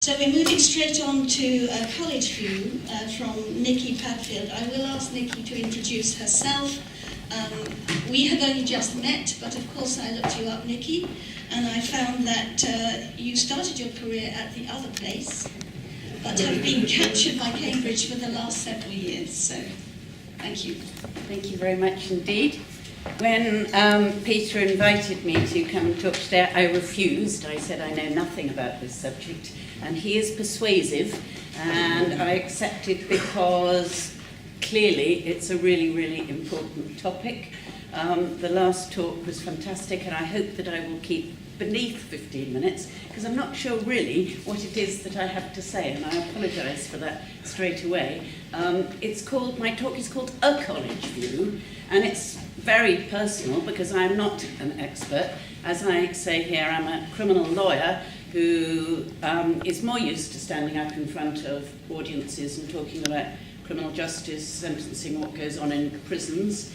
So we're moving straight on to a college view from Nikki Padfield. I will ask Nikki to introduce herself. We have only just met, but of course I looked you up, Nikki, and I found that you started your career at the other place, but have been captured by Cambridge for the last several years. So, thank you. Thank you very much indeed. When Peter invited me to come and talk today, I refused. I said I know nothing about this subject, and he is persuasive, and I accepted because clearly it's a really, really important topic. The last talk was fantastic, and I hope that I will keep beneath 15 minutes, because I'm not sure really what it is that I have to say, and I apologise for that straight away. My talk is called A College View, and it's very personal because I'm not an expert. As I say here, I'm a criminal lawyer who is more used to standing up in front of audiences and talking about criminal justice, sentencing, what goes on in prisons.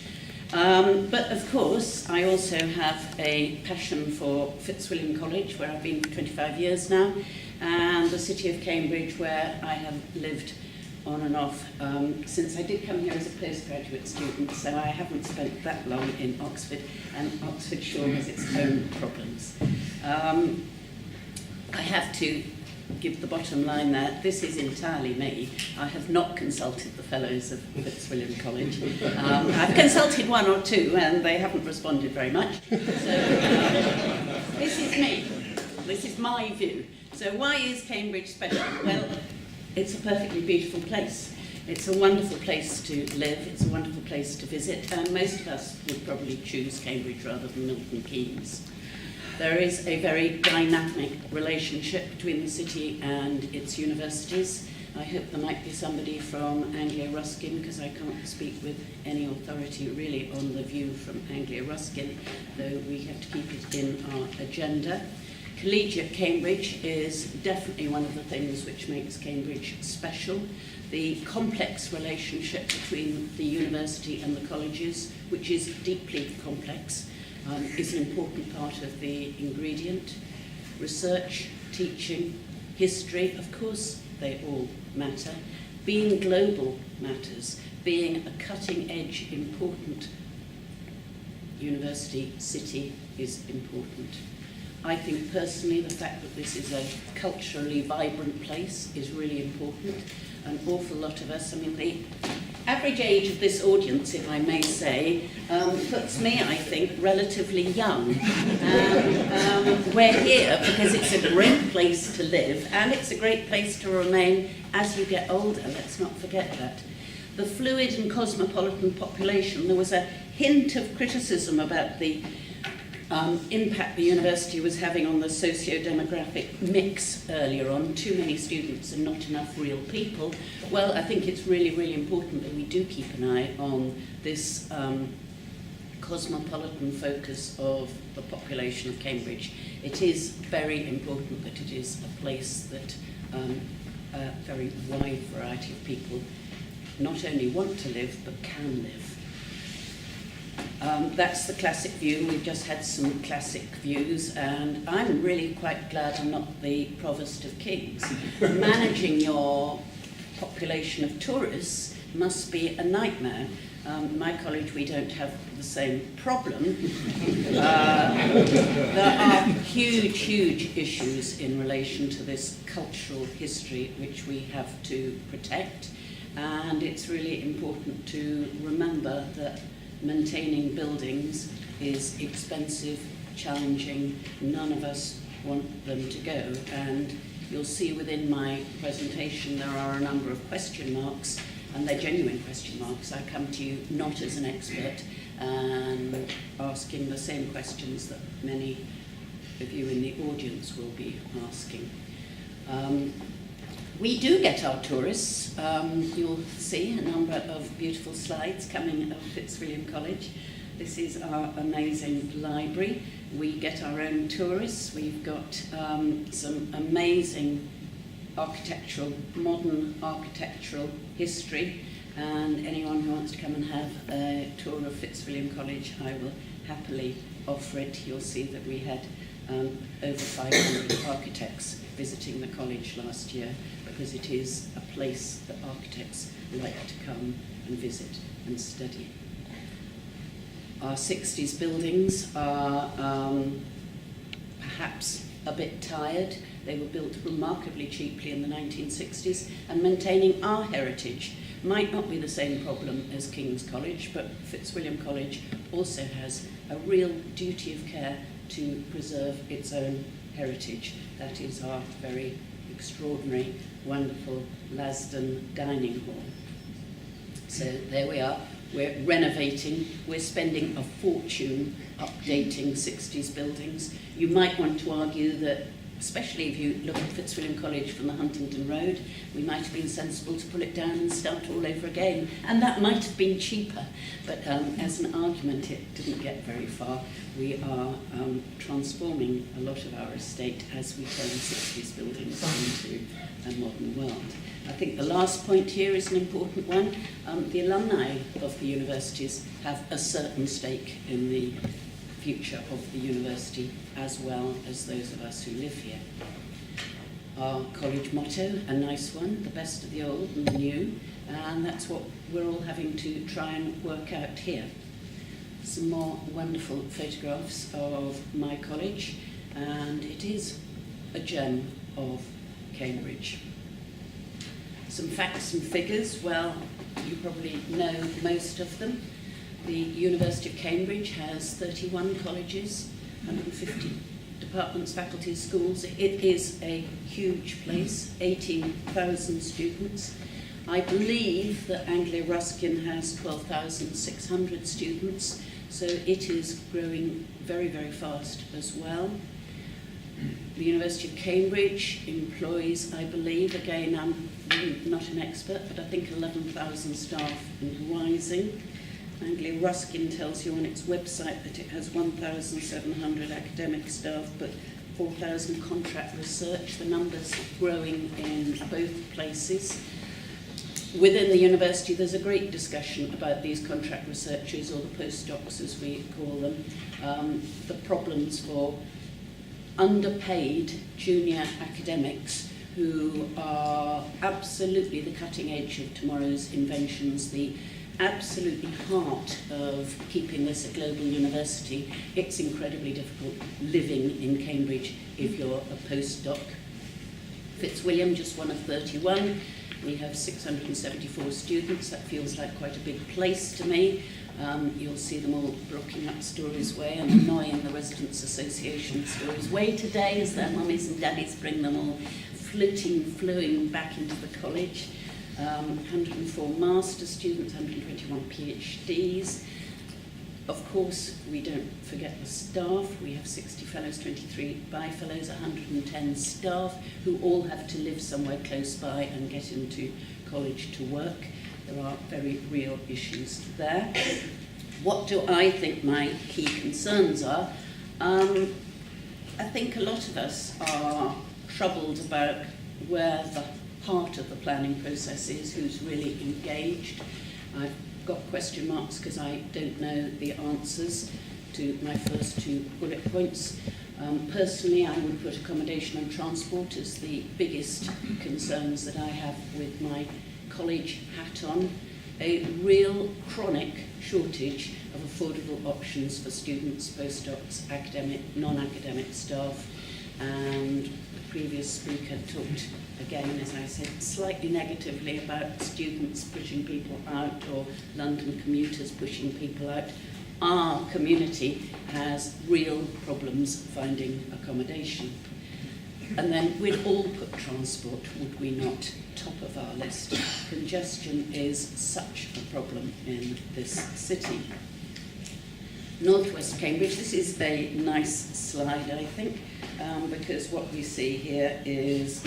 But of course, I also have a passion for Fitzwilliam College, where I've been for 25 years now, and the city of Cambridge, where I have lived on and off since I did come here as a postgraduate student, so I haven't spent that long in Oxford, and Oxford sure has its own problems. I have to give the bottom line there. This is entirely me. I have not consulted the fellows of Fitzwilliam College. I've consulted one or two, and they haven't responded very much. So this is me. This is my view. So why is Cambridge special? Well, it's a perfectly beautiful place. It's a wonderful place to live. It's a wonderful place to visit, and most of us would probably choose Cambridge rather than Milton Keynes. There is a very dynamic relationship between the city and its universities. I hope there might be somebody from Anglia Ruskin, because I can't speak with any authority really on the view from Anglia Ruskin, though we have to keep it in our agenda. Collegiate Cambridge is definitely one of the things which makes Cambridge special. The complex relationship between the university and the colleges, which is deeply complex, is an important part of the ingredient. Research, teaching, history, of course, they all matter. Being global matters. Being a cutting-edge, important university city is important. I think personally the fact that this is a culturally vibrant place is really important. An awful lot of us, I mean, the average age of this audience, if I may say, puts me, I think, relatively young. We're here because it's a great place to live, and it's a great place to remain as you get older. Let's not forget that. The fluid and cosmopolitan population, there was a hint of criticism about the impact the university was having on the socio-demographic mix earlier on. Too many students and not enough real people. Well, I think it's really, really important that we do keep an eye on this cosmopolitan focus of the population of Cambridge. It is very important that it is a place that a very wide variety of people not only want to live, but can live. That's the classic view. We've just had some classic views, and I'm really quite glad I'm not the Provost of Kings. Managing your population of tourists must be a nightmare. My college, we don't have the same problem. There are huge, huge issues in relation to this cultural history which we have to protect, and it's really important to remember that maintaining buildings is expensive, challenging. None of us want them to go, and you'll see within my presentation there are a number of question marks, and they're genuine question marks. I come to you not as an expert and asking the same questions that many of you in the audience will be asking. We do get our tourists. You'll see a number of beautiful slides coming of Fitzwilliam College. This is our amazing library. We get our own tourists. We've got some amazing modern architectural history, and anyone who wants to come and have a tour of Fitzwilliam College, I will happily offer it. You'll see that we had over 500 architects visiting the college last year, because it is a place that architects like to come and visit and study. Our 60s buildings are perhaps a bit tired. They were built remarkably cheaply in the 1960s, and maintaining our heritage might not be the same problem as King's College, but Fitzwilliam College also has a real duty of care to preserve its own heritage. That is our very extraordinary, wonderful Lasden dining hall. So there we are. We're renovating, we're spending a fortune updating 60s buildings. You might want to argue that, especially if you look at Fitzwilliam College from the Huntingdon Road, we might have been sensible to pull it down and start all over again. And that might have been cheaper, but as an argument it didn't get very far. We are transforming a lot of our estate as we turn 60s buildings into a modern world. I think the last point here is an important one. The alumni of the universities have a certain stake in the future of the university, as well as those of us who live here. Our college motto, a nice one, the best of the old and the new, and that's what we're all having to try and work out here. Some more wonderful photographs of my college, and it is a gem of Cambridge. Some facts and figures, well, you probably know most of them. The University of Cambridge has 31 colleges, 150 departments, faculties, schools. It is a huge place, 18,000 students. I believe that Anglia Ruskin has 12,600 students, so it is growing very, very fast as well. The University of Cambridge employs, I believe, again, I'm not an expert, but I think 11,000 staff and rising. Anglia Ruskin tells you on its website that it has 1,700 academic staff, but 4,000 contract research. The numbers growing in both places. Within the university, there's a great discussion about these contract researchers, or the postdocs as we call them, the problems for underpaid junior academics who are absolutely the cutting edge of tomorrow's inventions, the absolutely heart of keeping this a global university. It's incredibly difficult living in Cambridge if you're a postdoc. Fitzwilliam, just one of 31. We have 674 students. That feels like quite a big place to me. You'll see them all blocking up Stories Way and annoying the Residents' Association Stories Way today as their mummies and daddies bring them all flowing back into the college. 104 master's students, 121 PhDs. Of course, we don't forget the staff. We have 60 fellows, 23 by-fellows, 110 staff who all have to live somewhere close by and get into college to work. There are very real issues there. What do I think my key concerns are? I think a lot of us are troubled about where the heart of the planning process is, who's really engaged. I've got question marks because I don't know the answers to my first two bullet points. Personally, I would put accommodation and transport as the biggest concerns that I have with my college hat on. A real chronic shortage of affordable options for students, postdocs, academic, non-academic staff, and the previous speaker talked again, as I said, slightly negatively about students pushing people out or London commuters pushing people out. Our community has real problems finding accommodation. And then we'd all put transport, would we not, top of our list. Congestion is such a problem in this city. Northwest Cambridge, this is a nice slide, I think, because what we see here is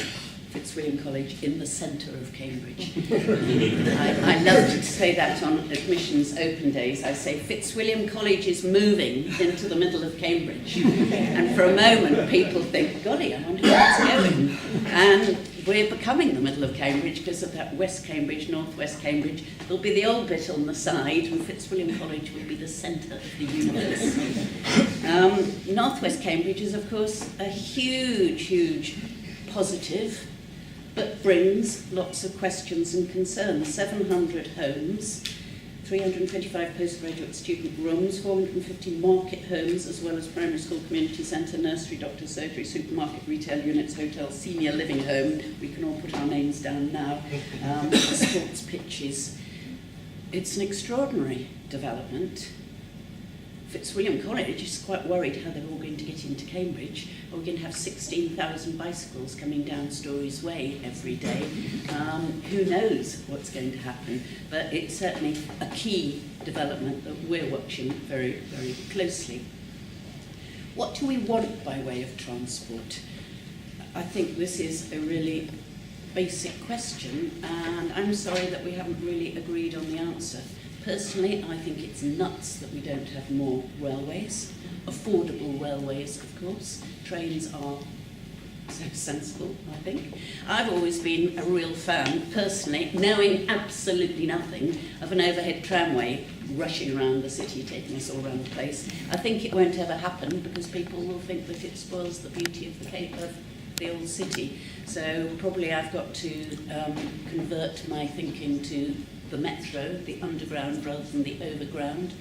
Fitzwilliam College in the centre of Cambridge. I love to say that on admissions open days. I say Fitzwilliam College is moving into the middle of Cambridge. And for a moment people think, golly, I wonder where it's going. And we're becoming the middle of Cambridge because of that West Cambridge, North West Cambridge. There'll be the old bit on the side, and Fitzwilliam College will be the centre of the universe. North West Cambridge is, of course, a huge, huge positive, but brings lots of questions and concerns. 700 homes, 325 postgraduate student rooms, 450 market homes, as well as primary school, community centre, nursery, doctor, surgery, supermarket, retail units, hotel, senior living home. We can all put our names down now. Sports pitches. It's an extraordinary development. Fitzwilliam College is quite worried how they're all going to get into Cambridge. We're going to have 16,000 bicycles coming down Storey's Way every day. Who knows what's going to happen? But it's certainly a key development that we're watching very, very closely. What do we want by way of transport? I think this is a really basic question, and I'm sorry that we haven't really agreed on the answer. Personally, I think it's nuts that we don't have more railways, affordable railways, of course. Trains are so sensible, I think. I've always been a real fan, personally, knowing absolutely nothing of an overhead tramway rushing around the city, taking us all around the place. I think it won't ever happen because people will think that it spoils the beauty of the old city. So probably I've got to convert my thinking to the metro, the underground rather than the overground.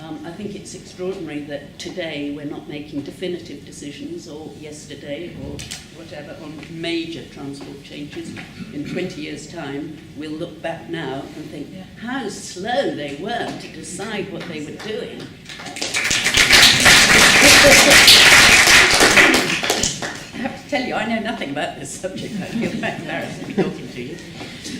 I think it's extraordinary that today we're not making definitive decisions, or yesterday or whatever, on major transport changes. In 20 years' time, we'll look back now and think how slow they were to decide what they were doing. I have to tell you, I know nothing about this subject. I feel quite embarrassed to be talking to you.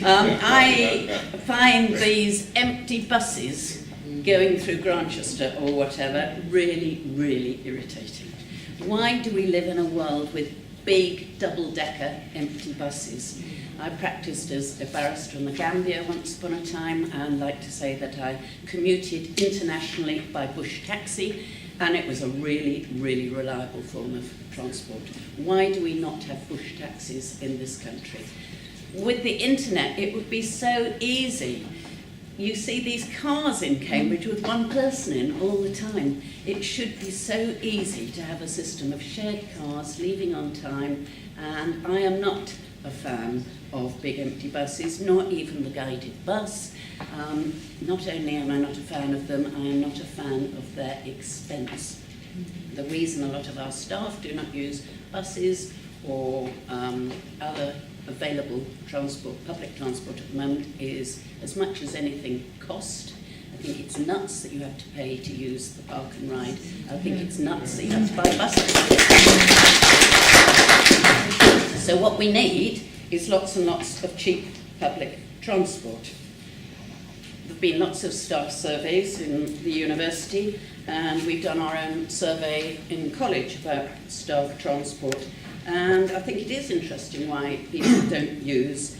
I find these empty buses going through Grantchester or whatever really, really irritating. Why do we live in a world with big double-decker empty buses? I practiced as a barrister in the Gambia once upon a time, and like to say that I commuted internationally by bush taxi, and it was a really, really reliable form of transport. Why do we not have bush taxis in this country? With the internet, it would be so easy. You see these cars in Cambridge with one person in all the time. It should be so easy to have a system of shared cars leaving on time, and I am not a fan of big empty buses, nor even the guided bus. Not only am I not a fan of them, I am not a fan of their expense. The reason a lot of our staff do not use buses or other available transport, public transport at the moment, is as much as anything cost. I think it's nuts that you have to pay to use the park and ride. I think it's nuts that you have to buy buses. So what we need is lots and lots of cheap public transport. There have been lots of staff surveys in the university, and we've done our own survey in college about staff transport. And I think it is interesting why people don't use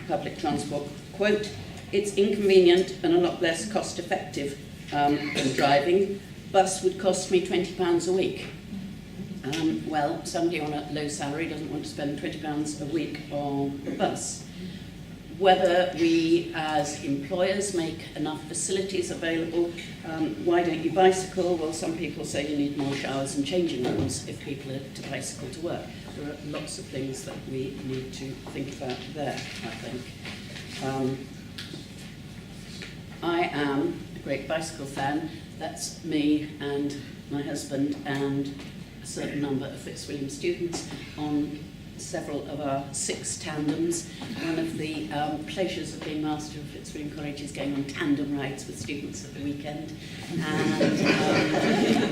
public transport. Quote, it's inconvenient and a lot less cost effective than driving. Bus would cost me £20 a week. Well, somebody on a low salary doesn't want to spend £20 a week on a bus. Whether we as employers make enough facilities available, why don't you bicycle? Well, some people say you need more showers and changing rooms if people are to bicycle to work. There are lots of things that we need to think about there, I think. I am a great bicycle fan. That's me and my husband and a certain number of Fitzwilliam students on several of our 6 tandems. One of the pleasures of being master of Fitzwilliam College is going on tandem rides with students at the weekend. And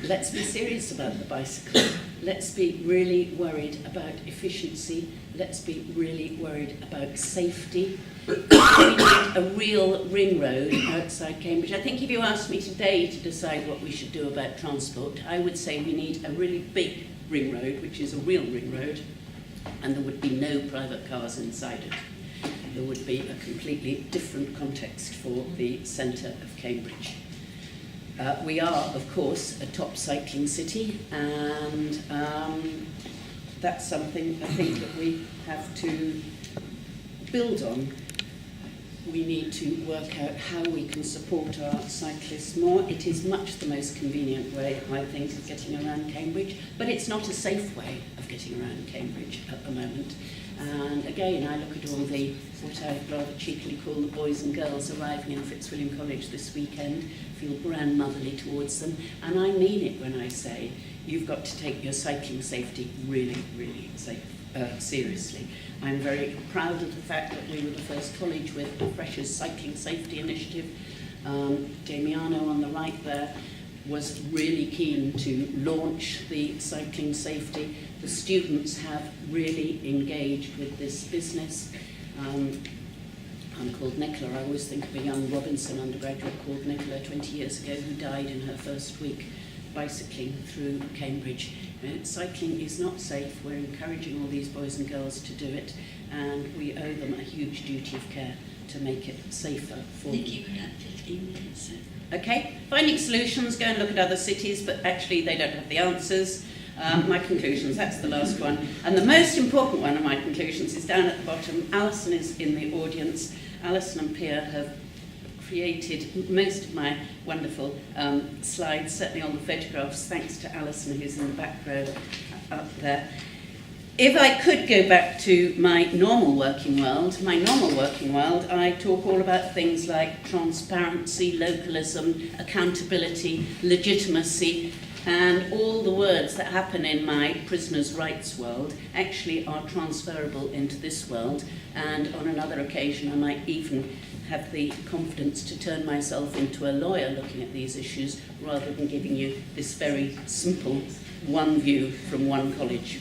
let's be serious about the bicycle. Let's be really worried about efficiency. Let's be really worried about safety. We need a real ring road outside Cambridge. I think if you asked me today to decide what we should do about transport, I would say we need a really big ring road, which is a real ring road, and there would be no private cars inside it. There would be a completely different context for the centre of Cambridge. We are, of course, a top cycling city, and that's something I think that we have to build on. We need to work out how we can support our cyclists more. It is much the most convenient way, I think, of getting around Cambridge, but it's not a safe way of getting around Cambridge at the moment. And again, I look at all the, what I rather cheekily call the boys and girls arriving in Fitzwilliam College this weekend, feel grandmotherly towards them, and I mean it when I say you've got to take your cycling safety really, really seriously. I'm very proud of the fact that we were the first college with a Freshers Cycling Safety Initiative. Damiano on the right there was really keen to launch the cycling safety. The students have really engaged with this business. I'm called Nicola. I always think of a young Robinson undergraduate called Nicola 20 years ago who died in her first week bicycling through Cambridge. Cycling is not safe. We're encouraging all these boys and girls to do it, and we owe them a huge duty of care to make it safer for them. Nikki, we're at 15 minutes. So. Okay, finding solutions, go and look at other cities, but actually they don't have the answers. My conclusions, that's the last one. And the most important one of my conclusions is down at the bottom. Alison is in the audience. Alison and Pia have created most of my wonderful slides, certainly all the photographs, thanks to Alison, who's in the back row up there. If I could go back to my normal working world, I talk all about things like transparency, localism, accountability, legitimacy, and all the words that happen in my prisoners' rights world actually are transferable into this world, and on another occasion I might even have the confidence to turn myself into a lawyer looking at these issues rather than giving you this very simple one view from one college.